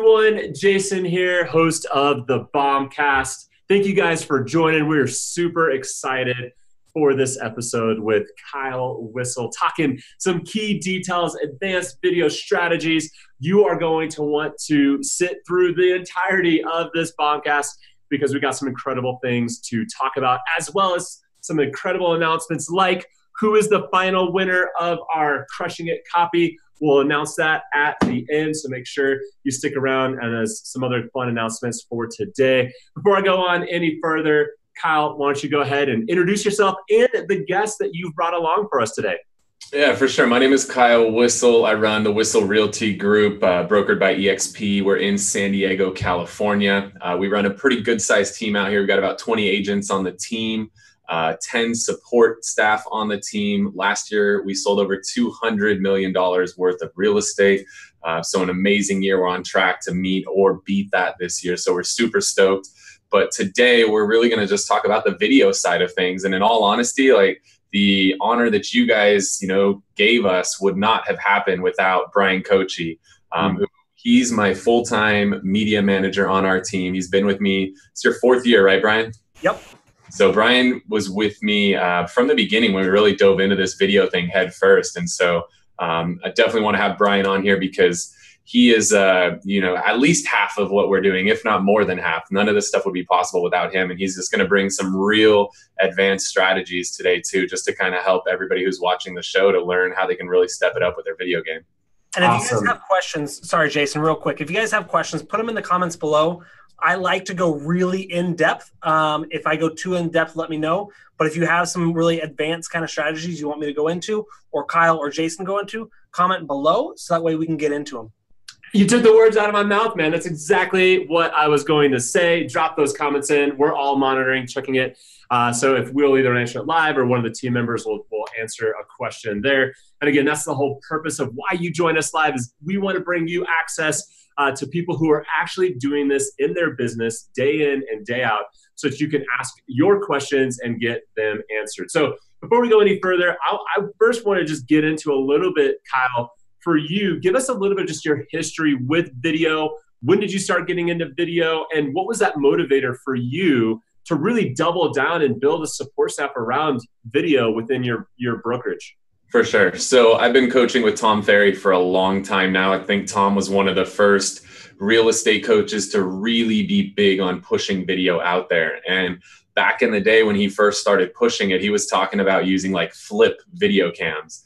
everyone, Jason here, host of the BombCast. Thank you guys for joining. We're super excited for this episode with Kyle Whissel, talking some key details, advanced video strategies. You are going to want to sit through the entirety of this BombCast because we got some incredible things to talk about, as well as some incredible announcements like who is the final winner of our Crushing It copy. We'll announce that at the end, so make sure you stick around, and there's some other fun announcements for today. Before I go on any further, Kyle, why don't you go ahead and introduce yourself and the guest that you've brought along for us today? Yeah, for sure. My name is Kyle Whissel. I run the Whissel Realty Group, brokered by EXP. We're in San Diego, California. We run a pretty good-sized team out here. We've got about 20 agents on the team. 10 support staff on the team. Last year, we sold over $200 million worth of real estate. So an amazing year. We're on track to meet or beat that this year. So we're super stoked. But today, we're really going to just talk about the video side of things. And in all honesty, like the honor that you guys, gave us would not have happened without Brian Kochi. He's my full-time media manager on our team. He's been with me. It's your 4th year, right, Brian? Yep. So Brian was with me from the beginning when we really dove into this video thing head first. And so I definitely want to have Brian on here because he is, at least half of what we're doing, if not more than half. None of this stuff would be possible without him. And he's just going to bring some real advanced strategies today, too, just to kind of help everybody who's watching the show to learn how they can really step it up with their video game. And if you guys have questions, sorry, Jason, real quick, if you guys have questions, put them in the comments below. I like to go really in depth. If I go too in depth, let me know. But if you have some really advanced kind of strategies you want me to go into, or Kyle or Jason go into, comment below so that way we can get into them. You took the words out of my mouth, man. That's exactly what I was going to say. Drop those comments in. We're all monitoring, checking it. So if we'll either answer it live or one of the team members will answer a question there. And again, that's the whole purpose of why you join us live is we want to bring you access to people who are actually doing this in their business day in and day out so that you can ask your questions and get them answered. So before we go any further, I first want to just get into a little bit, Kyle, for you. Give us a little bit of just your history with video. When did you start getting into video? And what was that motivator for you to really double down and build a support staff around video within your brokerage? For sure. So I've been coaching with Tom Ferry for a long time now. I think Tom was one of the first real estate coaches to really be big on pushing video out there. And back in the day when he first started pushing it, he was talking about using like Flip video cams,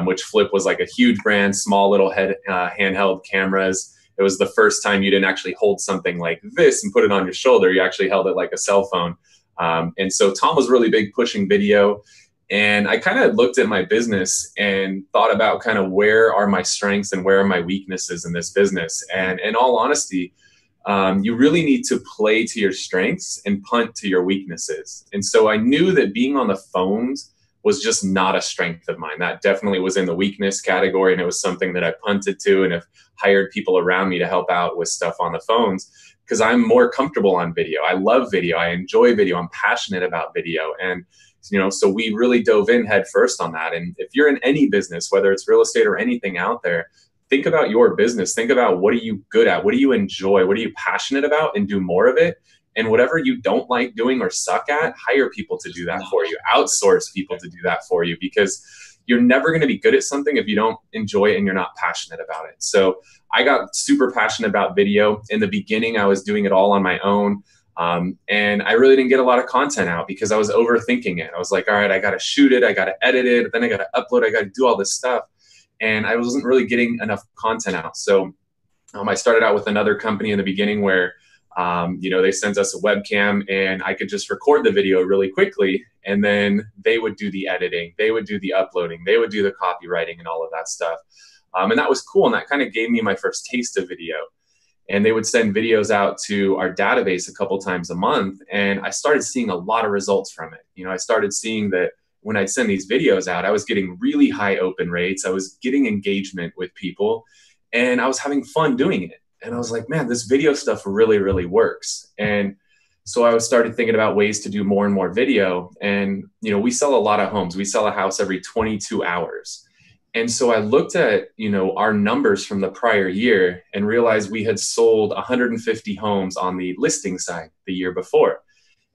which Flip was like a huge brand, small little handheld cameras. It was the first time you didn't actually hold something like this and put it on your shoulder. You actually held it like a cell phone. And so Tom was really big pushing video. And I kind of looked at my business and thought about kind of where are my strengths and where are my weaknesses in this business. And in all honesty, you really need to play to your strengths and punt to your weaknesses. And so I knew that being on the phones was just not a strength of mine. That definitely was in the weakness category. And it was something that I punted to and have hired people around me to help out with stuff on the phones because I'm more comfortable on video. I love video. I enjoy video. I'm passionate about video. And so we really dove in head first on that. And if you're in any business, whether it's real estate or anything out there, think about your business. Think about what are you good at? What do you enjoy? What are you passionate about? And do more of it. And whatever you don't like doing or suck at, hire people to do that for you. Outsource people to do that for you because you're never going to be good at something if you don't enjoy it and you're not passionate about it. So I got super passionate about video. In the beginning, I was doing it all on my own. And I really didn't get a lot of content out because I was overthinking it. I was like, all right, I got to shoot it. I got to edit it. Then I got to upload. I got to do all this stuff. And I wasn't really getting enough content out. So I started out with another company in the beginning where, they sent us a webcam and I could just record the video really quickly. And then they would do the editing. They would do the uploading. They would do the copywriting and all of that stuff. And that was cool. And that kind of gave me my first taste of video. And they would send videos out to our database a couple times a month. And I started seeing a lot of results from it. I started seeing that when I'd send these videos out, I was getting really high open rates. I was getting engagement with people and I was having fun doing it. And I was like, man, this video stuff really, really works. And so I started thinking about ways to do more and more video. And, we sell a lot of homes. We sell a house every 22 hours. And so I looked at, our numbers from the prior year and realized we had sold 150 homes on the listing side the year before.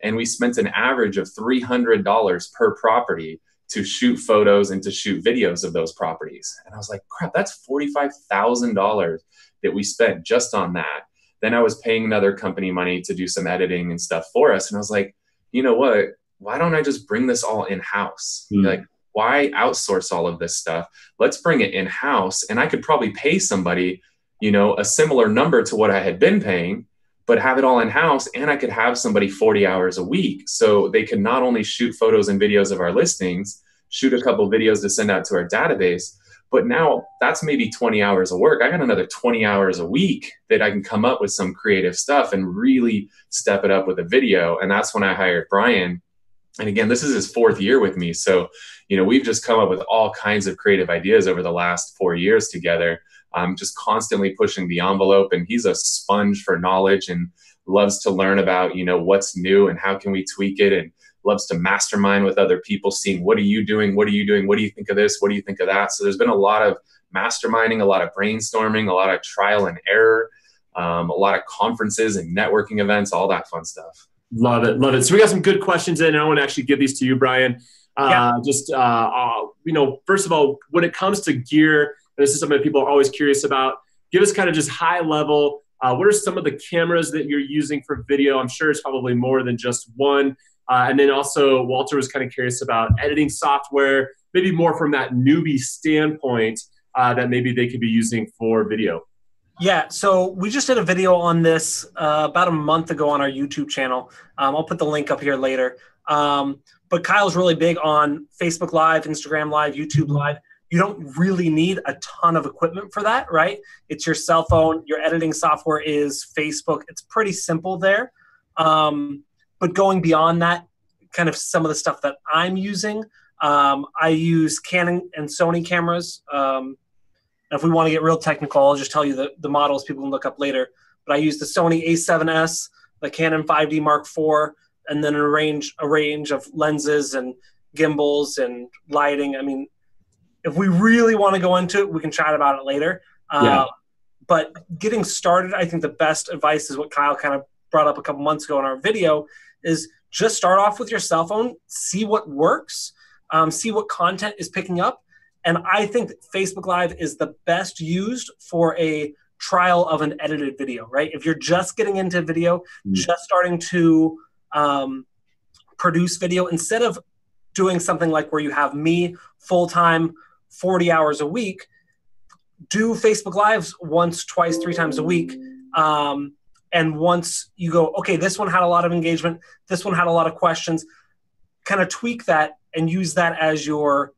And we spent an average of $300 per property to shoot photos and to shoot videos of those properties. And I was like, crap, that's $45,000 that we spent just on that. Then I was paying another company money to do some editing and stuff for us. And I was like, you know what? Why don't I just bring this all in-house? Like, why outsource all of this stuff? Let's bring it in-house. And I could probably pay somebody, a similar number to what I had been paying, but have it all in-house. And I could have somebody 40 hours a week. So they could not only shoot photos and videos of our listings, shoot a couple videos to send out to our database, but now that's maybe 20 hours of work. I got another 20 hours a week that I can come up with some creative stuff and really step it up with a video. And that's when I hired Brian. And again, this is his 4th year with me. So, we've just come up with all kinds of creative ideas over the last 4 years together, just constantly pushing the envelope. And he's a sponge for knowledge and loves to learn about, what's new and how can we tweak it, and loves to mastermind with other people, seeing what are you doing? What are you doing? What do you think of this? What do you think of that? So there's been a lot of masterminding, a lot of brainstorming, a lot of trial and error, a lot of conferences and networking events, all that fun stuff. Love it. Love it. So we got some good questions in, and I want to actually give these to you, Brian. First of all, when it comes to gear, and this is something that people are always curious about, give us kind of just high level. What are some of the cameras that you're using for video? I'm sure it's probably more than just one. And then also Walter was kind of curious about editing software, maybe more from that newbie standpoint that maybe they could be using for video. Yeah, so we just did a video on this about a month ago on our YouTube channel. I'll put the link up here later. But Kyle's really big on Facebook Live, Instagram Live, YouTube Live. You don't really need a ton of equipment for that, right? It's your cell phone. Your editing software is Facebook. It's pretty simple there. But going beyond that, kind of some of the stuff that I'm using, I use Canon and Sony cameras. If we want to get real technical, I'll just tell you the models people can look up later. But I use the Sony a7S, the Canon 5D Mark IV, and then a range of lenses and gimbals and lighting. I mean, if we really want to go into it, we can chat about it later. But getting started, I think the best advice is what Kyle kind of brought up a couple months ago in our video, is just start off with your cell phone, see what works, see what content is picking up. And I think that Facebook Live is the best used for a trial of an edited video, right? If you're just getting into video, just starting to produce video, instead of doing something like where you have me full-time, 40 hours a week, do Facebook Lives once, twice, 3 times a week. And once you go, okay, this one had a lot of engagement, this one had a lot of questions, kind of tweak that and use that as your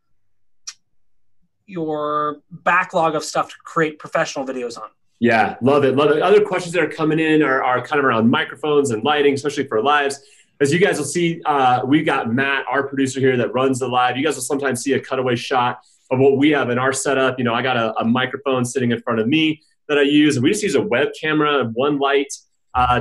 backlog of stuff to create professional videos on. Yeah, love it. Love it. Other questions that are coming in are kind of around microphones and lighting, especially for lives. As you guys will see, we've got Matt, our producer here, that runs the live. You guys will sometimes see a cutaway shot of what we have in our setup. I got a microphone sitting in front of me that I use, and we just use a web camera and one light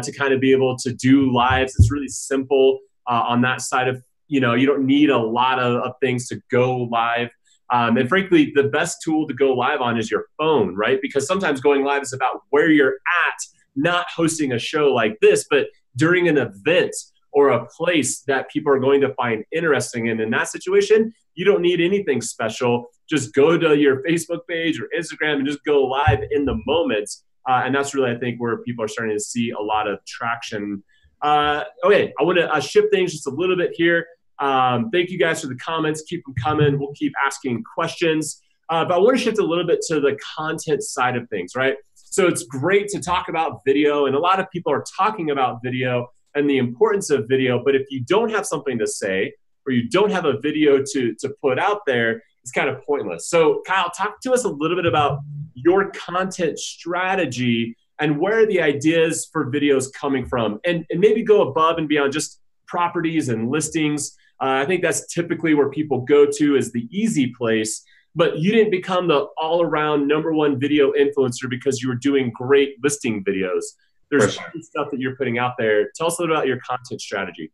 to kind of be able to do lives. It's really simple on that side of, you don't need a lot of things to go live. And frankly, the best tool to go live on is your phone, right? Because sometimes going live is about where you're at, not hosting a show like this, but during an event or a place that people are going to find interesting. And in that situation, you don't need anything special. Just go to your Facebook page or Instagram and just go live in the moment. And that's really, I think, where people are starting to see a lot of traction. Okay, I want to shift things just a little bit here. Thank you guys for the comments. Keep them coming. We'll keep asking questions. But I want to shift a little bit to the content side of things, right? So it's great to talk about video, and a lot of people are talking about video and the importance of video. But if you don't have something to say, or you don't have a video to put out there, it's kind of pointless. So Kyle, talk to us a little bit about your content strategy and where are the ideas for videos coming from, and maybe go above and beyond just properties and listings. I think that's typically where people go to as the easy place, but you didn't become the all-around #1 video influencer because you were doing great listing videos. There's stuff that you're putting out there. Tell us a little about your content strategy.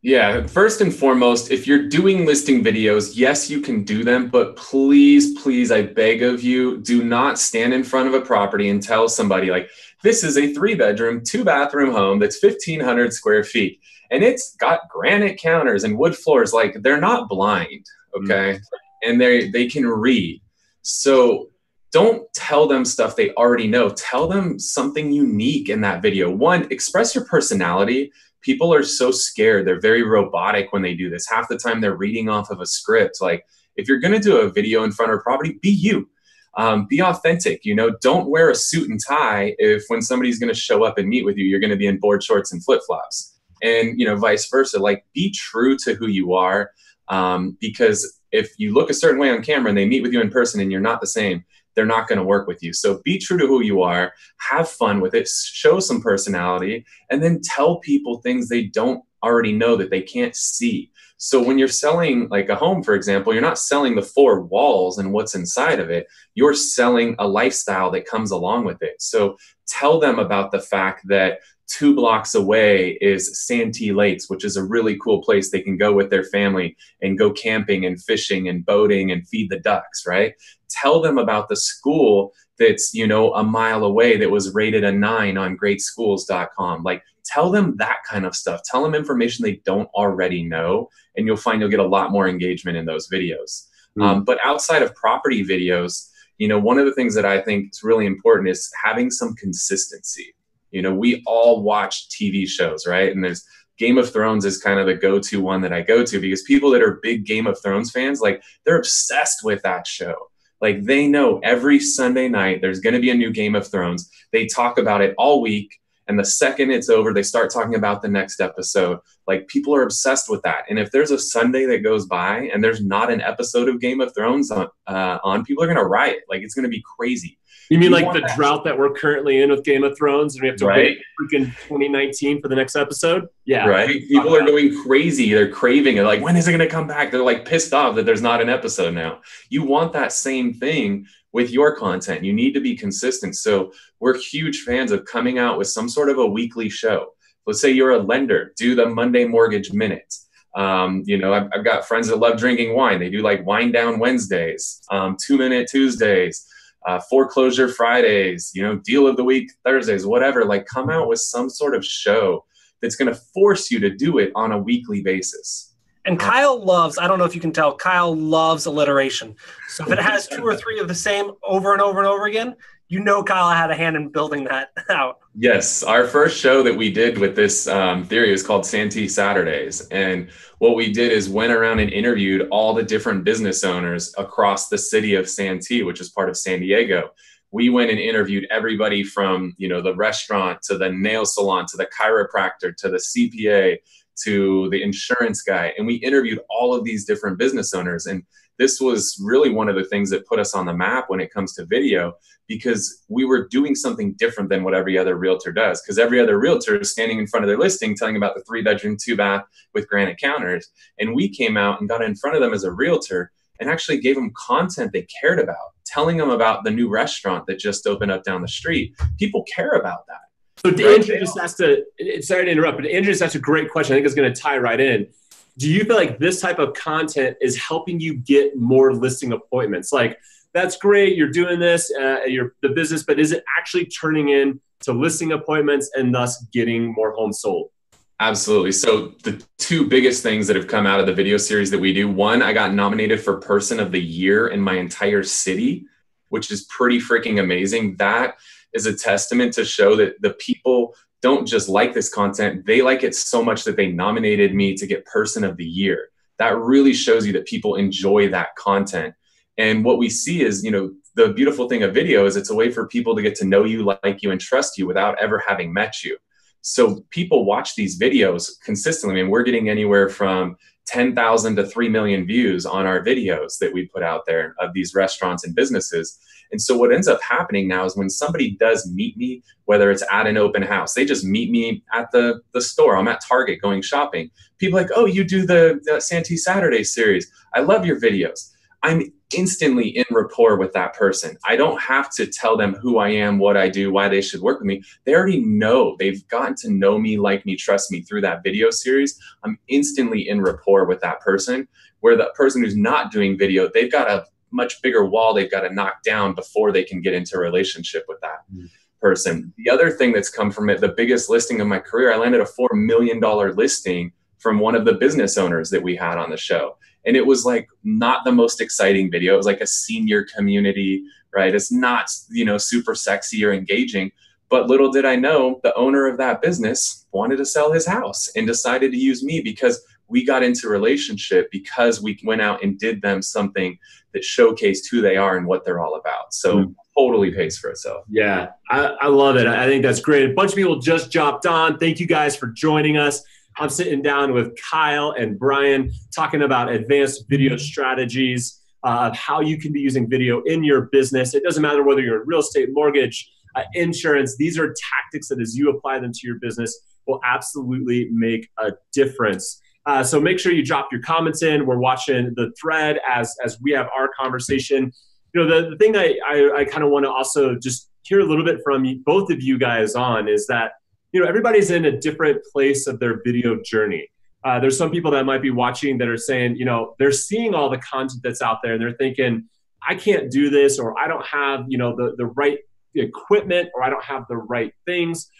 Yeah, first and foremost, if you're doing listing videos, yes, you can do them, but please, please, I beg of you, do not stand in front of a property and tell somebody like, this is a 3-bedroom, 2-bathroom home that's 1,500 square feet, and it's got granite counters and wood floors. Like, they're not blind, okay? And they can read. So don't tell them stuff they already know. Tell them something unique in that video. One, express your personality. People are so scared. They're very robotic when they do this. Half the time they're reading off of a script. Like, if you're going to do a video in front of a property, be you. Be authentic. You know, don't wear a suit and tie if when somebody's going to show up and meet with you, you're going to be in board shorts and flip-flops. And, you know, vice versa. Like, be true to who you are, because if you look a certain way on camera and they meet with you in person and you're not the same, they're not going to work with you. So be true to who you are, have fun with it, show some personality, and then tell people things they don't already know that they can't see. So when you're selling like a home, for example, you're not selling the 4 walls and what's inside of it. You're selling a lifestyle that comes along with it. So tell them about the fact that 2 blocks away is Santee Lakes, which is a really cool place they can go with their family and go camping and fishing and boating and feed the ducks, right? Tell them about the school that's, you know, a mile away that was rated a 9 on greatschools.com. Like, tell them that kind of stuff. Tell them information they don't already know, and you'll find you'll get a lot more engagement in those videos. But outside of property videos, you know, one of the things that I think is really important is having some consistency. You know, we all watch TV shows, right? And there's Game of Thrones is kind of the go-to one that I go to, because people that are big Game of Thrones fans, like, they're obsessed with that show. Like, they know every Sunday night there's going to be a new Game of Thrones. They talk about it all week. And the second it's over, they start talking about the next episode. Like, people are obsessed with that. And if there's a Sunday that goes by and there's not an episode of Game of Thrones on, people are going to riot. Like, it's going to be crazy. You mean like the drought that we're currently in with Game of Thrones, and we have to wait freaking 2019 for the next episode? Yeah. Right? People are going crazy. They're craving it. Like, when is it going to come back? They're like pissed off that there's not an episode now. You want that same thing with your content. You need to be consistent. So we're huge fans of coming out with some sort of a weekly show. Let's say you're a lender, do the Monday Mortgage Minute. You know, I've got friends that love drinking wine. They do like Wine Down Wednesdays, 2-Minute Tuesdays, Foreclosure Fridays, you know, Deal of the Week Thursdays, whatever. Like, come out with some sort of show that's going to force you to do it on a weekly basis. And Kyle loves, I don't know if you can tell, Kyle loves alliteration. So if it has 2 or 3 of the same over and over and over again, you know Kyle had a hand in building that out. Yes. Our first show that we did with this theory was called Santee Saturdays. And what we did is went around and interviewed all the different business owners across the city of Santee, which is part of San Diego. We went and interviewed everybody from, you know, the restaurant to the nail salon to the chiropractor to the CPA to the insurance guy. And we interviewed all of these different business owners. And this was really one of the things that put us on the map when it comes to video, because we were doing something different than what every other realtor does. Because every other realtor is standing in front of their listing telling about the 3-bedroom, 2-bath with granite counters. And we came out and got in front of them as a realtor and actually gave them content they cared about, telling them about the new restaurant that just opened up down the street. People care about that. So Andrew just asked sorry to interrupt, but Andrew just asked a great question. I think it's going to tie right in. Do you feel like this type of content is helping you get more listing appointments? Like, that's great, you're doing this, you're the business, but is it actually turning in to listing appointments and thus getting more homes sold? Absolutely. So the 2 biggest things that have come out of the video series that we do, one, I got nominated for Person of the Year in my entire city, which is pretty freaking amazing. That is a testament to show that the people don't just like this content, they like it so much that they nominated me to get Person of the Year. That really shows you that people enjoy that content. And what we see is, you know, the beautiful thing of video is it's a way for people to get to know you, like you, and trust you without ever having met you. So people watch these videos consistently. I mean, we're getting anywhere from 10,000 to 3 million views on our videos that we put out there of these restaurants and businesses. And so what ends up happening now is when somebody does meet me, whether it's at an open house, they just meet me at the store. I'm at Target going shopping. People are like, oh, you do the Santee Saturday series. I love your videos. I'm instantly in rapport with that person. I don't have to tell them who I am, what I do, why they should work with me. They already know. They've gotten to know me, like me, trust me through that video series. I'm instantly in rapport with that person, where the person who's not doing video, they've got a much bigger wall they've got to knock down before they can get into a relationship with that person. The other thing that's come from it, the biggest listing of my career, I landed a $4 million listing from one of the business owners that we had on the show. And it was like not the most exciting video. It was like a senior community, right? It's not, super sexy or engaging. But little did I know, the owner of that business wanted to sell his house and decided to use me because we got into a relationship, because we went out and did them something that showcased who they are and what they're all about. So totally pays for itself. Yeah, I love it. I think that's great. A bunch of people just jumped on. Thank you guys for joining us. I'm sitting down with Kyle and Brian talking about advanced video strategies of how you can be using video in your business. It doesn't matter whether you're in real estate, mortgage, insurance. These are tactics that as you apply them to your business will absolutely make a difference. So make sure you drop your comments in. We're watching the thread as we have our conversation. The thing I kind of want to also just hear a little bit from both of you guys on is that everybody's in a different place of their video journey. There's some people that might be watching that are saying, they're seeing all the content that's out there and they're thinking, I can't do this, or I don't have, the right equipment, or I don't have the right things.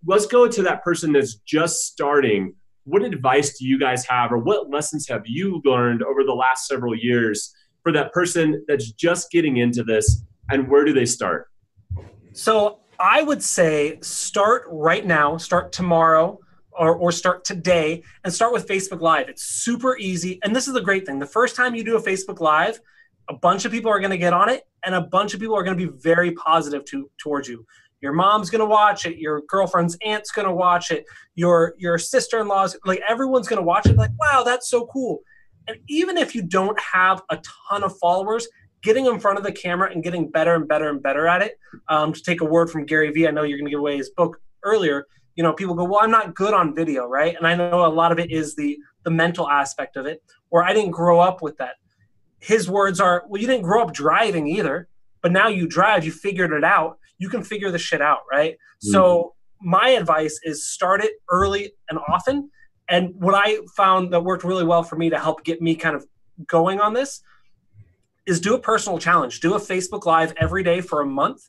Let's go to that person that's just starting. What advice do you guys have, or what lessons have you learned over the last several years for that person that's just getting into this, and where do they start? So I would say start right now, start tomorrow, or start today, and start with Facebook Live. It's super easy. And this is the great thing. The first time you do a Facebook Live, a bunch of people are going to get on it, and a bunch of people are going to be very positive towards you. Your mom's going to watch it. Your girlfriend's aunt's going to watch it. Your sister-in-law's, like, everyone's going to watch it. Like, wow, that's so cool. And even if you don't have a ton of followers, getting in front of the camera and getting better and better and better at it. To take a word from Gary Vee, I know you're going to give away his book earlier. People go, well, I'm not good on video, right? And I know a lot of it is the mental aspect of it, or I didn't grow up with that. His words are, well, you didn't grow up driving either, but now you drive, you figured it out. You can figure the shit out, right? Mm-hmm. So my advice is start it early and often. And what I found that worked really well for me to help get me kind of going on this is do a personal challenge. Do a Facebook Live every day for a month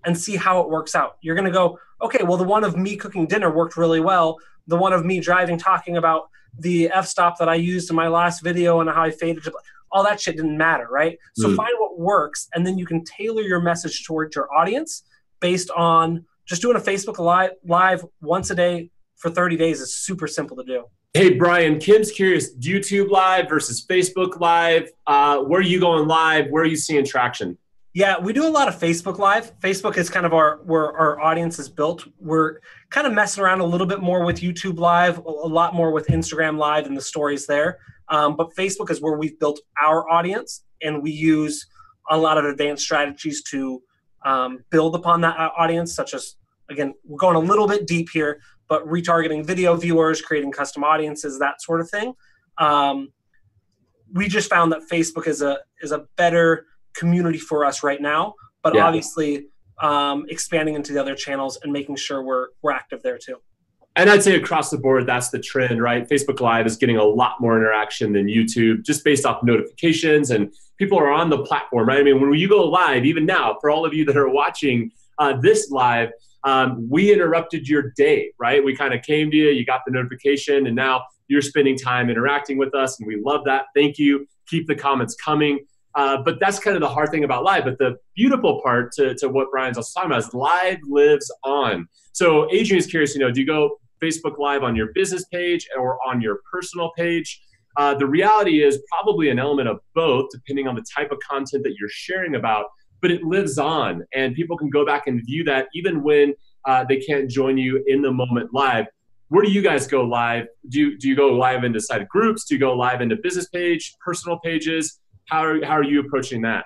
and see how it works out. You're going to go, okay, well, the one of me cooking dinner worked really well. The one of me driving, talking about the f-stop that I used in my last video and how I faded, all that shit didn't matter, right? So find what works, and then you can tailor your message towards your audience based on just doing a Facebook Live once a day for 30 days is super simple to do. Hey, Brian, Kim's curious, YouTube Live versus Facebook Live. Where are you going live? Where are you seeing traction? Yeah, we do a lot of Facebook Live. Facebook is kind of where our audience is built. We're kind of messing around a little bit more with YouTube Live, a lot more with Instagram Live and the stories there. But Facebook is where we've built our audience, and we use a lot of advanced strategies to build upon that audience, such as, again, we're going a little bit deep here, but retargeting video viewers, creating custom audiences, that sort of thing. We just found that Facebook is a better community for us right now, but obviously expanding into the other channels and making sure we're active there too. And I'd say across the board, that's the trend, right? Facebook Live is getting a lot more interaction than YouTube, just based off notifications, and people are on the platform, right? I mean, when you go live, even now, for all of you that are watching this live, we interrupted your day, right? We kind of came to you, you got the notification, and now you're spending time interacting with us, and we love that. Thank you. Keep the comments coming. But that's kind of the hard thing about live. But the beautiful part to what Brian's also talking about is live lives on. So Adrian's curious, do you go Facebook Live on your business page or on your personal page? The reality is probably an element of both, depending on the type of content that you're sharing about, but it lives on, and people can go back and view that even when they can't join you in the moment live. Where do you guys go live? Do you go live into side groups? Do you go live into business page, personal pages? How are you approaching that?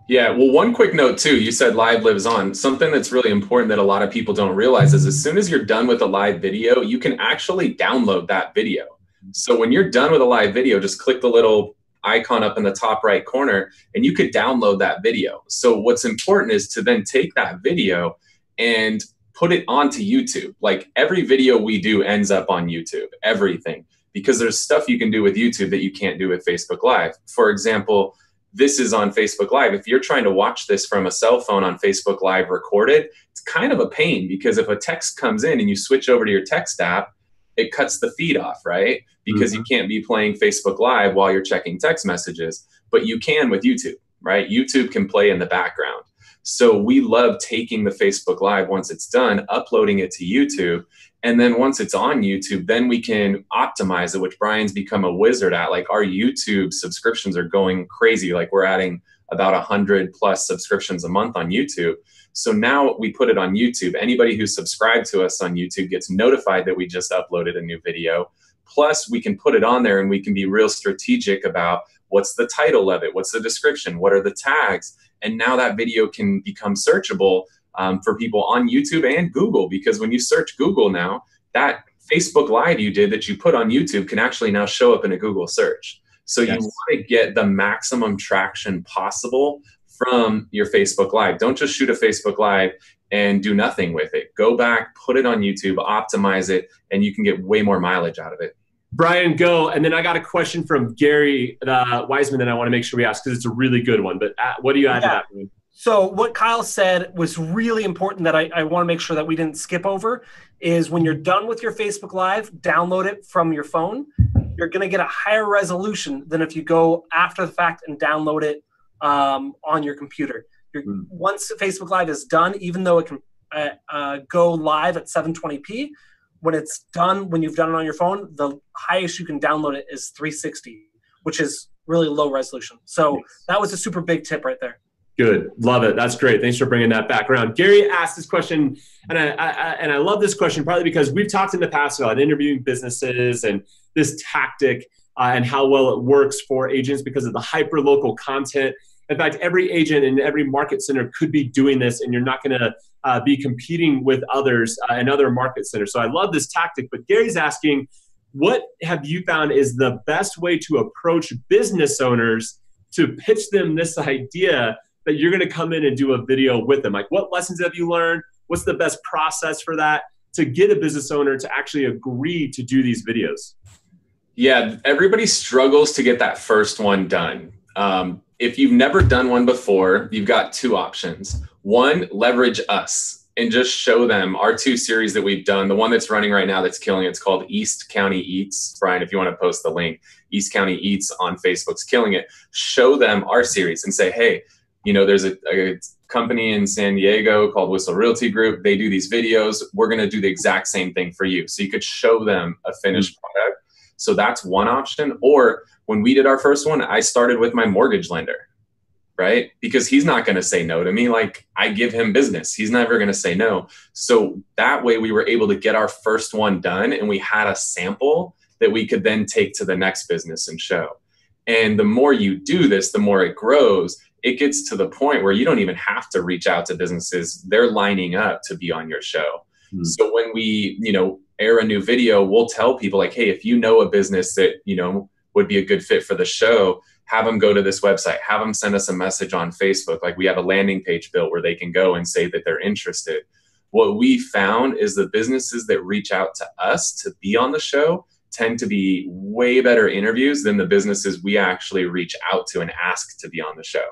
Yeah, well, one quick note too, you said live lives on. Something that's really important that a lot of people don't realize is as soon as you're done with a live video, you can actually download that video. So when you're done with a live video, just click the little icon up in the top right corner, and you could download that video. So what's important is to then take that video and put it onto YouTube. Like every video we do ends up on YouTube, everything, because there's stuff you can do with YouTube that you can't do with Facebook Live. For example, this is on Facebook Live. If you're trying to watch this from a cell phone on Facebook Live recorded, it's kind of a pain, because if a text comes in and you switch over to your text app, it cuts the feed off, right? Because you can't be playing Facebook Live while you're checking text messages, but you can with YouTube, right? YouTube can play in the background. So we love taking the Facebook Live once it's done, uploading it to YouTube. And then once it's on YouTube, then we can optimize it, which Brian's become a wizard at. Like our YouTube subscriptions are going crazy. Like we're adding about 100+ subscriptions a month on YouTube. So now we put it on YouTube. Anybody who's subscribed to us on YouTube gets notified that we just uploaded a new video. Plus we can put it on there and we can be real strategic about what's the title of it, what's the description, what are the tags. And now that video can become searchable for people on YouTube and Google, because when you search Google now, that Facebook Live you did that you put on YouTube can actually now show up in a Google search. So you want to get the maximum traction possible from your Facebook Live. Don't just shoot a Facebook Live and do nothing with it. Go back, put it on YouTube, optimize it, and you can get way more mileage out of it. Brian, go. And then I got a question from Gary Wiseman that I want to make sure we ask, because it's a really good one. But what do you add to that, Brian? So what Kyle said was really important that I want to make sure that we didn't skip over is when you're done with your Facebook Live, download it from your phone. You're going to get a higher resolution than if you go after the fact and download it on your computer. Once Facebook Live is done, even though it can go live at 720p, when it's done, when you've done it on your phone, the highest you can download it is 360, which is really low resolution. So that was a super big tip right there. Good. Love it. That's great. Thanks for bringing that back around. Gary asked this question, and I love this question partly because we've talked in the past about interviewing businesses and this tactic and how well it works for agents because of the hyper-local content. In fact, every agent in every market center could be doing this, and you're not going to be competing with others in other market centers. So I love this tactic, but Gary's asking, what have you found is the best way to approach business owners to pitch them this idea that you're going to come in and do a video with them? Like, what lessons have you learned? What's the best process for that to get a business owner to actually agree to do these videos? Yeah, everybody struggles to get that first one done. If you've never done one before, you've got two options. One, leverage us and just show them our two series that we've done. The one that's running right now that's killing it's called East County Eats. Brian, if you want to post the link, East County Eats on Facebook's killing it. Show them our series and say, hey, you know, there's a company in San Diego called Whissel Realty Group. They do these videos. We're going to do the exact same thing for you. So you could show them a finished product. So that's one option. Or when we did our first one, I started with my mortgage lender, right? Because he's not going to say no to me. Like, I give him business. He's never going to say no. So that way we were able to get our first one done, and we had a sample that we could then take to the next business and show. And the more you do this, the more it grows. It gets to the point where you don't even have to reach out to businesses. They're lining up to be on your show. So when we, you know, air a new video, we'll tell people like, hey, if you know a business that, you know, would be a good fit for the show, have them go to this website, have them send us a message on Facebook. Like, we have a landing page built where they can go and say that they're interested. What we found is the businesses that reach out to us to be on the show tend to be way better interviews than the businesses we actually reach out to and ask to be on the show.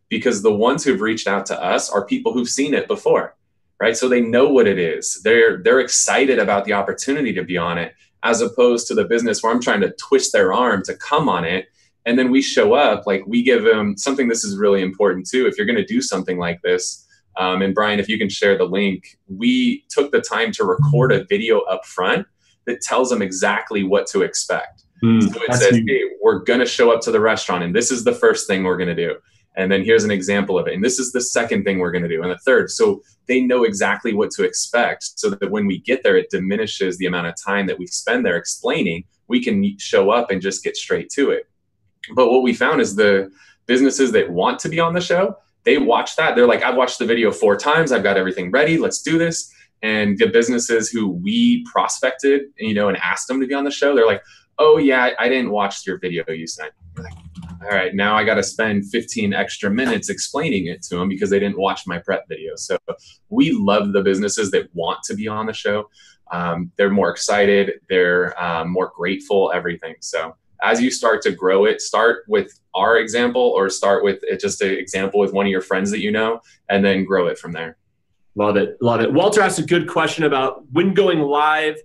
Because the ones who've reached out to us are people who've seen it before, right? So they know what it is. They're excited about the opportunity to be on it, as opposed to the business where I'm trying to twist their arm to come on it. And then we show up, like, we give them something. This is really important too. If you're going to do something like this, and Brian, if you can share the link, we took the time to record a video up front that tells them exactly what to expect. So it says, hey, we're going to show up to the restaurant, and this is the first thing we're going to do. And then here's an example of it. And this is the second thing we're going to do. And the third. So they know exactly what to expect, so that when we get there, it diminishes the amount of time that we spend there explaining. We can show up and just get straight to it. But what we found is the businesses that want to be on the show, they watch that. They're like, I've watched the video 4 times. I've got everything ready. Let's do this. And the businesses who we prospected, you know, and asked them to be on the show, they're like, oh yeah, I didn't watch your video you sent. We're like, all right, now I got to spend 15 extra minutes explaining it to them because they didn't watch my prep video. So we love the businesses that want to be on the show. They're more excited. They're more grateful, everything. So as you start to grow it, start with our example or start with just an example with one of your friends that you know, and then grow it from there. Love it. Love it. Walter asked a good question about when going live,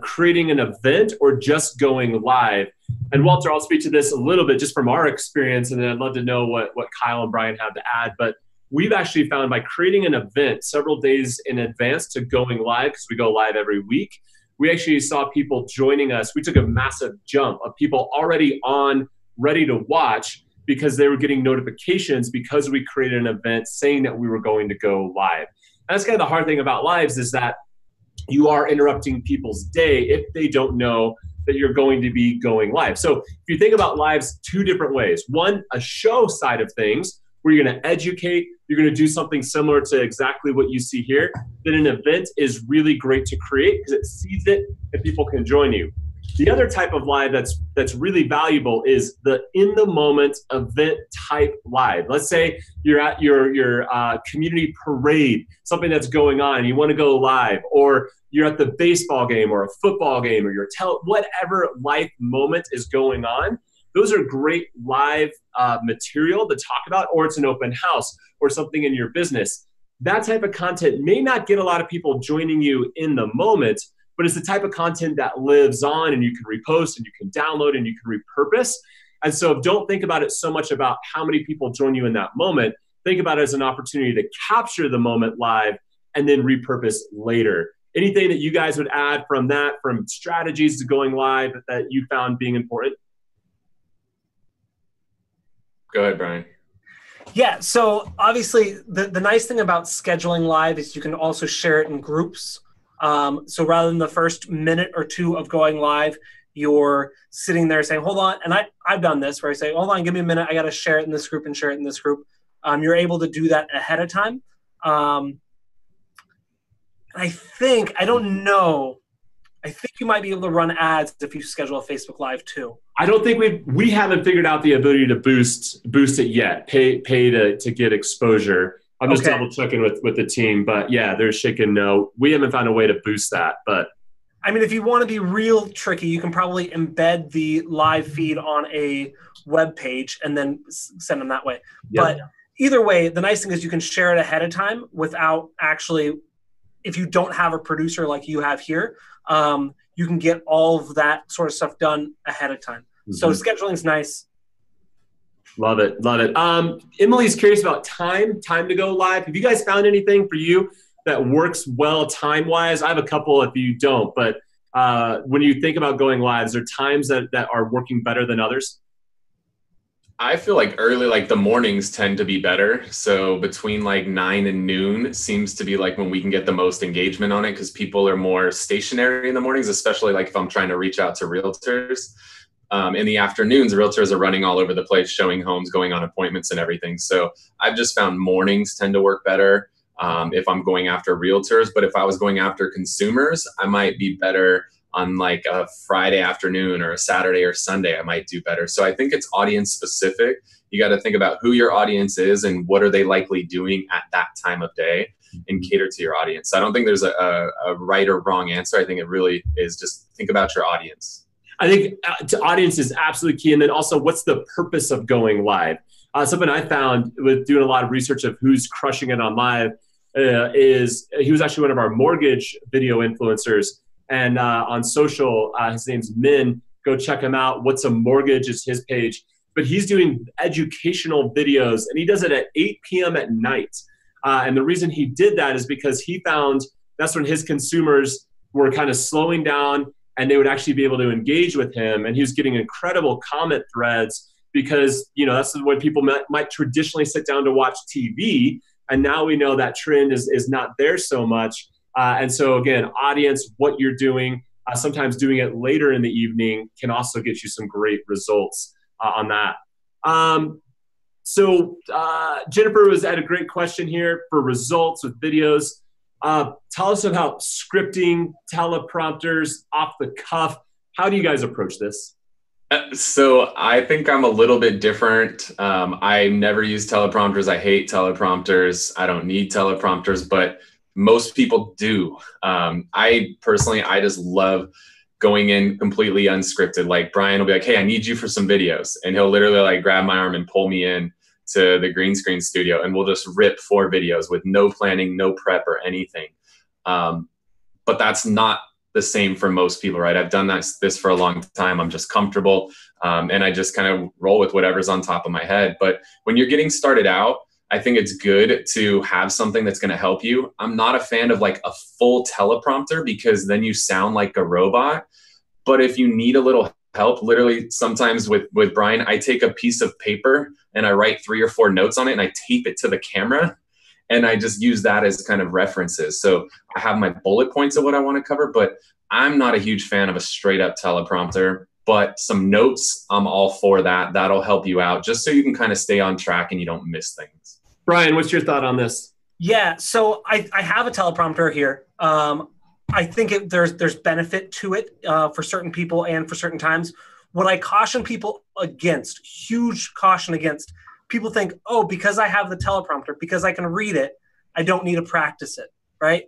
creating an event or just going live. And Walter, I'll speak to this a little bit just from our experience, and then I'd love to know what Kyle and Brian have to add. But we've actually found by creating an event several days in advance to going live, because we go live every week, we actually saw people joining us. We took a massive jump of people already on, ready to watch, because they were getting notifications because we created an event saying that we were going to go live. And that's kind of the hard thing about lives, is that you are interrupting people's day if they don't know that you're going to be going live. So if you think about lives two different ways. One, a show side of things, where you're going to educate, you're going to do something similar to exactly what you see here. Then an event is really great to create because it sees it and people can join you. The other type of live that's really valuable is the in-the-moment event type live. Let's say you're at your community parade, something that's going on, and you want to go live, or you're at the baseball game or a football game, or whatever life moment is going on. Those are great live material to talk about, or it's an open house or something in your business. That type of content may not get a lot of people joining you in the moment, but it's the type of content that lives on, and you can repost and you can download and you can repurpose. And so don't think about it so much about how many people join you in that moment. Think about it as an opportunity to capture the moment live and then repurpose later. Anything that you guys would add from that, from strategies to going live, that you found being important? Go ahead, Brian. Yeah, so obviously the nice thing about scheduling live is you can also share it in groups. So rather than the first minute or two of going live, you're sitting there saying, hold on. And I've done this where I say, hold on, give me a minute. I got to share it in this group and share it in this group. You're able to do that ahead of time. I think you might be able to run ads if you schedule a Facebook Live too. I don't think we haven't figured out the ability to boost it yet. Pay to get exposure. I'm just double checking with the team, but yeah, they're shaking no. We haven't found a way to boost that, but I mean, if you want to be real tricky, you can probably embed the live feed on a web page and then send them that way. Yep. But either way, the nice thing is you can share it ahead of time without actually, if you don't have a producer like you have here, you can get all of that sort of stuff done ahead of time. Mm-hmm. So scheduling is nice. Love it. Love it. Emily's curious about time to go live. Have you guys found anything for you that works well time-wise? I have a couple if you don't, but when you think about going live, is there times that are working better than others? I feel like the mornings tend to be better. So between 9 and noon seems to be when we can get the most engagement on it, because people are more stationary in the mornings, especially if I'm trying to reach out to realtors. In the afternoons, realtors are running all over the place, showing homes, going on appointments and everything. So I've just found mornings tend to work better if I'm going after realtors. But if I was going after consumers, I might be better on a Friday afternoon or a Saturday or Sunday. I might do better. So I think it's audience specific. You got to think about who your audience is and what are they likely doing at that time of day, and cater to your audience. So I don't think there's a right or wrong answer. I think it really is just think about your audience. I think audience is absolutely key. And then also, what's the purpose of going live? Something I found with doing a lot of research of who's crushing it on live is he was actually one of our mortgage video influencers. And on social, his name's Min. Go check him out. What's a Mortgage is his page. But he's doing educational videos, and he does it at 8 p.m. at night. And the reason he did that is because he found that's when his consumers were kind of slowing down, and they would actually be able to engage with him. And he was getting incredible comment threads because, that's when people might traditionally sit down to watch TV. And now we know that trend is not there so much. And so, again, audience, what you're doing, sometimes doing it later in the evening can also get you some great results on that. So Jennifer had a great question here for results with videos. Tell us about scripting, teleprompters, off the cuff. How do you guys approach this? So I think I'm a little bit different. I never use teleprompters. I hate teleprompters. I don't need teleprompters, but most people do. I personally, I just love going in completely unscripted. Like Brian will be like, "Hey, I need you for some videos," and he'll literally like grab my arm and pull me in to the green screen studio, and we'll just rip 4 videos with no planning, no prep or anything. But that's not the same for most people, right? I've done this for a long time. I'm just comfortable, and I just kind of roll with whatever's on top of my head. But when you're getting started out, I think it's good to have something that's going to help you. I'm not a fan of like a full teleprompter because then you sound like a robot. But if you need a little help, literally sometimes with Brian, I take a piece of paper and I write 3 or 4 notes on it and I tape it to the camera. And I just use that as kind of references. So I have my bullet points of what I want to cover, but I'm not a huge fan of a straight up teleprompter, but some notes, I'm all for that. That'll help you out just so you can kind of stay on track and you don't miss things. Brian, what's your thought on this? Yeah, so I have a teleprompter here. I think there's benefit to it for certain people and for certain times. What I caution people against, huge caution against, people think, oh, because I have the teleprompter, because I can read it, I don't need to practice it, right?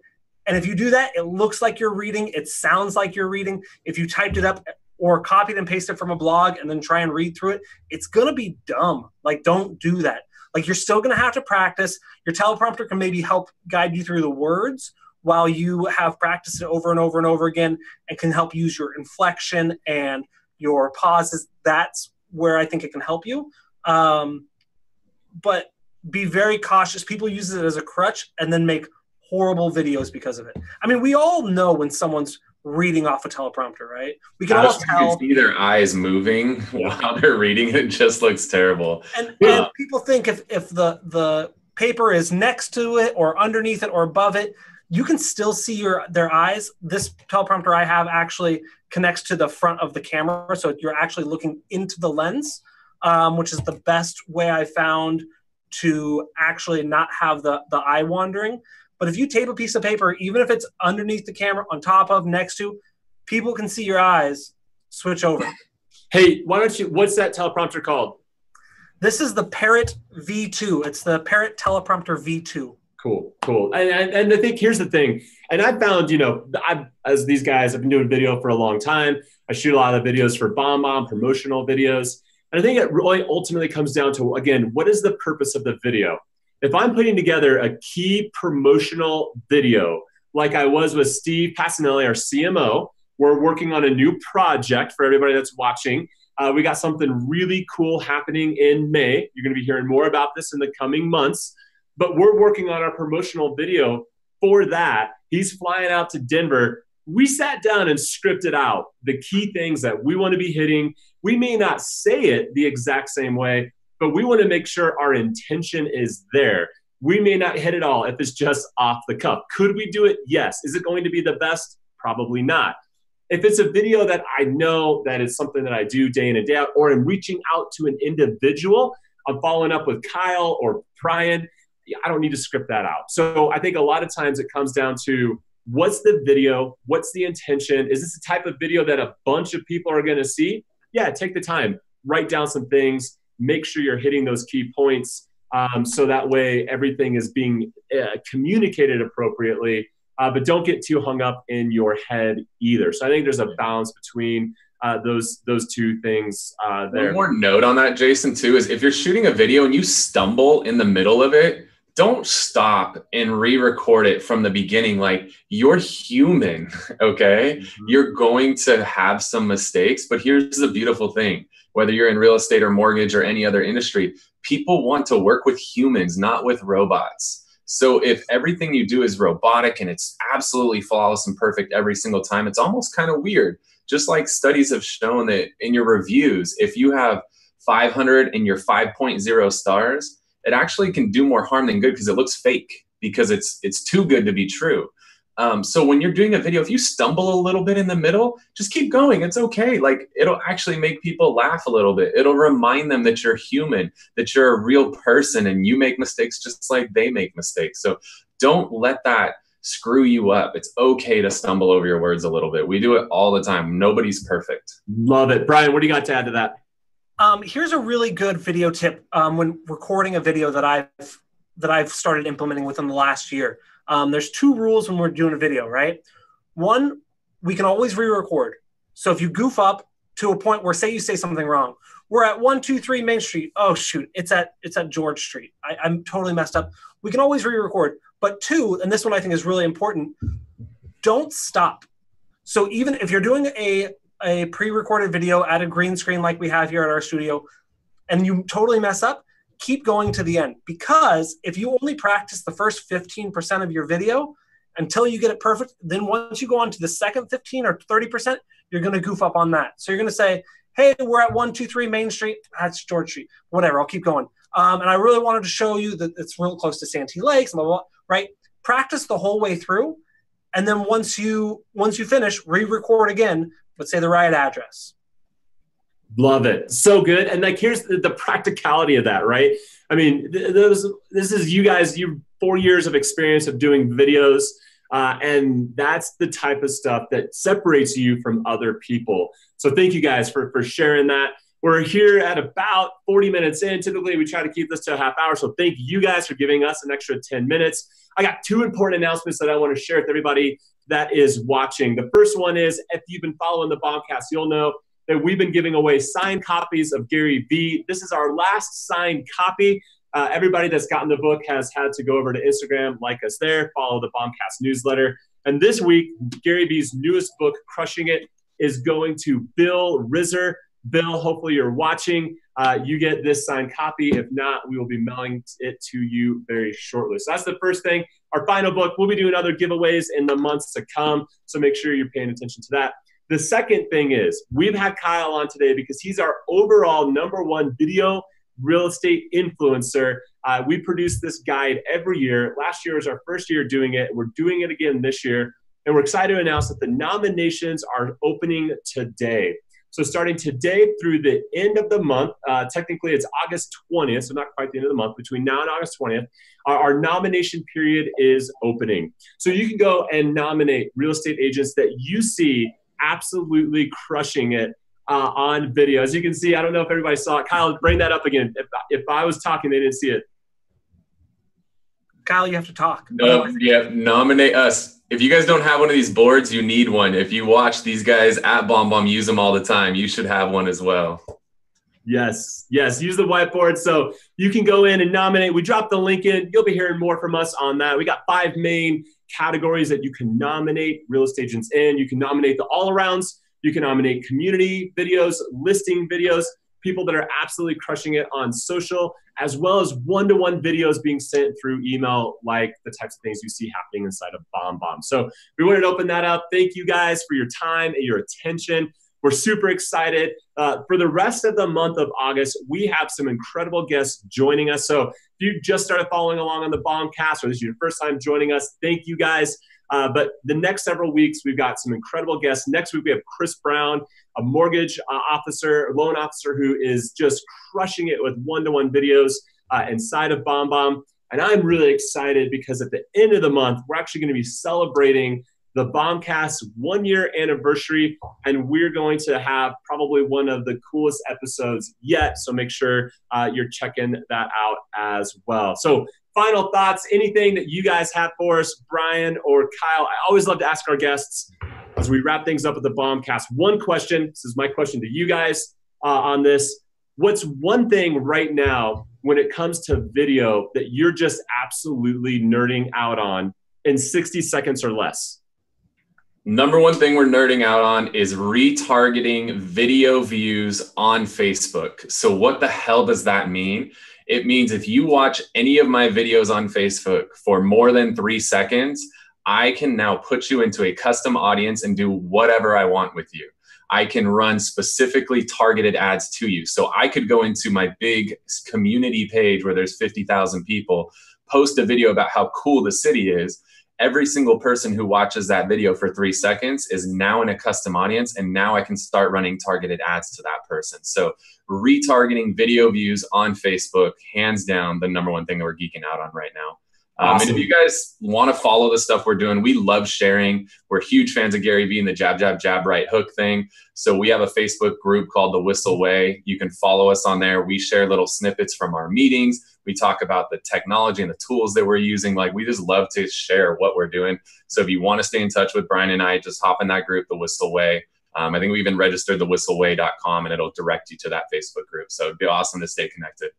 And if you do that, it looks like you're reading. It sounds like you're reading. If you typed it up or copied and pasted from a blog and then try and read through it, it's going to be dumb. Like, don't do that. Like, you're still going to have to practice. Your teleprompter can maybe help guide you through the words while you have practiced it over and over and over again, and can help use your inflection and your pauses. That's where I think it can help you. But be very cautious. People use it as a crutch and then make horrible videos because of it. I mean, we all know when someone's reading off a teleprompter, right? We can all tell. You can see their eyes moving while they're reading. It just looks terrible. And people think if the paper is next to it or underneath it or above it, you can still see their eyes. This teleprompter I have actually connects to the front of the camera, so you're actually looking into the lens, which is the best way I found to actually not have the eye wandering. But if you tape a piece of paper, even if it's underneath the camera, on top of, next to, people can see your eyes. Switch over. Hey, what's that teleprompter called? This is the Parrot V2. It's the Parrot Teleprompter V2. Cool. And I think here's the thing. And I found, as these guys, I've been doing video for a long time. I shoot a lot of videos for BombBomb, promotional videos. And I think it really ultimately comes down to, again, what is the purpose of the video? If I'm putting together a key promotional video, like I was with Steve Passanelli, our CMO, we're working on a new project for everybody that's watching. We got something really cool happening in May. You're going to be hearing more about this in the coming months. But we're working on our promotional video for that. He's flying out to Denver. We sat down and scripted out the key things that we want to be hitting. We may not say it the exact same way, but we want to make sure our intention is there. We may not hit it all if it's just off the cuff. Could we do it? Yes. Is it going to be the best? Probably not. If it's a video that I know that is something that I do day in and day out, or I'm reaching out to an individual, I'm following up with Kyle or Brian, I don't need to script that out. So I think a lot of times it comes down to, what's the video? What's the intention? Is this the type of video that a bunch of people are going to see? Yeah, take the time, write down some things, make sure you're hitting those key points, so that way everything is being communicated appropriately, but don't get too hung up in your head either. So I think there's a balance between those two things there. One more note on that, Jason, too, is if you're shooting a video and you stumble in the middle of it, don't stop and re-record it from the beginning. Like, you're human, okay? Mm-hmm. You're going to have some mistakes, but here's the beautiful thing. Whether you're in real estate or mortgage or any other industry, people want to work with humans, not with robots. So if everything you do is robotic and it's absolutely flawless and perfect every single time, it's almost kind of weird. Just like studies have shown that in your reviews, if you have 500 and you're 5.0 stars, it actually can do more harm than good because it looks fake, because it's too good to be true. So when you're doing a video, if you stumble a little bit in the middle, just keep going. It's okay. Like, it'll actually make people laugh a little bit. It'll remind them that you're human, that you're a real person, and you make mistakes just like they make mistakes. So don't let that screw you up. It's okay to stumble over your words a little bit. We do it all the time. Nobody's perfect. Love it. Brian, what do you got to add to that? Here's a really good video tip when recording a video that I've started implementing within the last year. There's 2 rules when we're doing a video, right? One, we can always re-record. So if you goof up to a point where, say you say something wrong, we're at 123 Main Street. Oh shoot, it's at George Street. I'm totally messed up. We can always re-record. But 2, and this one I think is really important, don't stop. So even if you're doing a pre-recorded video at a green screen like we have here at our studio, and you totally mess up, keep going to the end. Because if you only practice the first 15% of your video until you get it perfect, then once you go on to the second 15 or 30%, you're going to goof up on that. So you're going to say, hey, we're at 123 Main Street. That's George Street. Whatever, I'll keep going. And I really wanted to show you that it's real close to Santee Lakes, blah, blah, blah, right? Practice the whole way through. And then once you finish, re-record again, but say the right address. Love it. So good. And like, here's the practicality of that, right? I mean, this is you guys, you 4 years of experience of doing videos. And that's the type of stuff that separates you from other people. So thank you guys for sharing that. We're here at about 40 minutes in. Typically, we try to keep this to a half hour. So thank you guys for giving us an extra 10 minutes. I got 2 important announcements that I want to share with everybody that is watching. The first one is, if you've been following the BombCast, you'll know that we've been giving away signed copies of Gary Vee. This is our last signed copy. Everybody that's gotten the book has had to go over to Instagram, like us there, follow the BombCast newsletter. And this week, Gary Vee's newest book, Crushing It, is going to Bill Rizzer. Bill, hopefully you're watching. You get this signed copy. If not, we will be mailing it to you very shortly. So that's the first thing. Our final book, we'll be doing other giveaways in the months to come. So make sure you're paying attention to that. The second thing is, we've had Kyle on today because he's our overall #1 video real estate influencer. We produce this guide every year. Last year was our first year doing it. We're doing it again this year. And we're excited to announce that the nominations are opening today. So starting today through the end of the month, technically it's August 20th, so not quite the end of the month, between now and August 20th, our nomination period is opening. So you can go and nominate real estate agents that you see absolutely crushing it on video. As you can see, I don't know if everybody saw it. Kyle, bring that up again. If I was talking, they didn't see it. Kyle, you have to talk. No, yeah, nominate us. If you guys don't have one of these boards, you need one. If you watch these guys at BombBomb use them all the time, you should have one as well. Yes, use the whiteboard so you can go in and nominate. We dropped the link in. You'll be hearing more from us on that. We got 5 main categories that you can nominate real estate agents in. You can nominate the all-arounds. You can nominate community videos, listing videos, people that are absolutely crushing it on social, as well as one-to-one videos being sent through email, like the types of things you see happening inside of BombBomb. So we wanted to open that up. Thank you guys for your time and your attention. We're super excited. For the rest of the month of August, we have some incredible guests joining us. So if you just started following along on the BombCast, or this is your first time joining us, thank you guys. But the next several weeks, we've got some incredible guests. Next week, we have Chris Brown, a mortgage loan officer who is just crushing it with one-to-one videos inside of BombBomb. And I'm really excited because at the end of the month, we're actually going to be celebrating the BombCast 1-year anniversary, and we're going to have probably one of the coolest episodes yet. So make sure you're checking that out as well. So final thoughts, anything that you guys have for us, Brian or Kyle? I always love to ask our guests as we wrap things up with the BombCast. One question, this is my question to you guys on this. What's one thing right now when it comes to video that you're just absolutely nerding out on in 60 seconds or less? #1 thing we're nerding out on is retargeting video views on Facebook. So what the hell does that mean? It means if you watch any of my videos on Facebook for more than 3 seconds, I can now put you into a custom audience and do whatever I want with you. I can run specifically targeted ads to you. So I could go into my big community page where there's 50,000 people, post a video about how cool the city is. Every single person who watches that video for 3 seconds is now in a custom audience, and now I can start running targeted ads to that person. So retargeting video views on Facebook, hands down, the #1 thing that we're geeking out on right now. Awesome. And if you guys want to follow the stuff we're doing, we love sharing. We're huge fans of Gary Vee and the jab, jab, jab, right hook thing. So we have a Facebook group called The Whissel Way. You can follow us on there. We share little snippets from our meetings. We talk about the technology and the tools that we're using. Like, we just love to share what we're doing. So if you want to stay in touch with Brian and I, just hop in that group, The Whissel Way. I think we even registered thewhisselway.com, and it'll direct you to that Facebook group. So it'd be awesome to stay connected.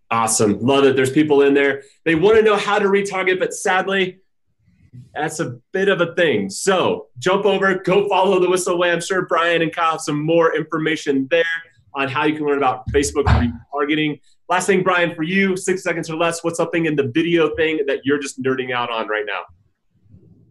Awesome. Love it. There's people in there. They want to know how to retarget, but sadly, that's a bit of a thing. So jump over, go follow The Whissel Way. I'm sure Brian and Kyle have some more information there on how you can learn about Facebook retargeting. Last thing, Brian, for you, 6 seconds or less, what's something in the video thing that you're just nerding out on right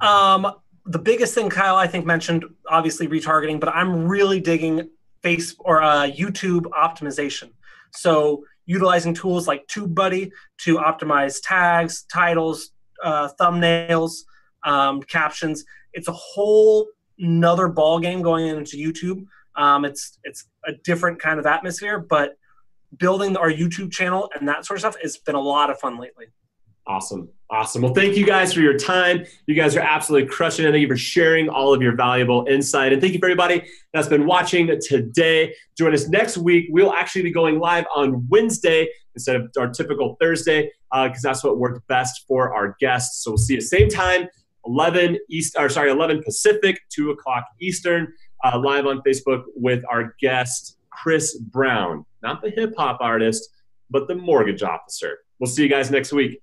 now? The biggest thing Kyle, I think, mentioned, obviously retargeting, but I'm really digging YouTube optimization. So utilizing tools like TubeBuddy to optimize tags, titles, thumbnails, captions. It's a whole nother ball game going into YouTube. It's a different kind of atmosphere, but building our YouTube channel and that sort of stuff has been a lot of fun lately. Awesome. Awesome. Well, thank you guys for your time. You guys are absolutely crushing it. Thank you for sharing all of your valuable insight. And thank you for everybody that's been watching today. Join us next week. We'll actually be going live on Wednesday instead of our typical Thursday, because that's what worked best for our guests. So we'll see you same time, 11 Pacific, 2 o'clock Eastern, live on Facebook with our guest, Chris Brown, not the hip hop artist, but the mortgage officer. We'll see you guys next week.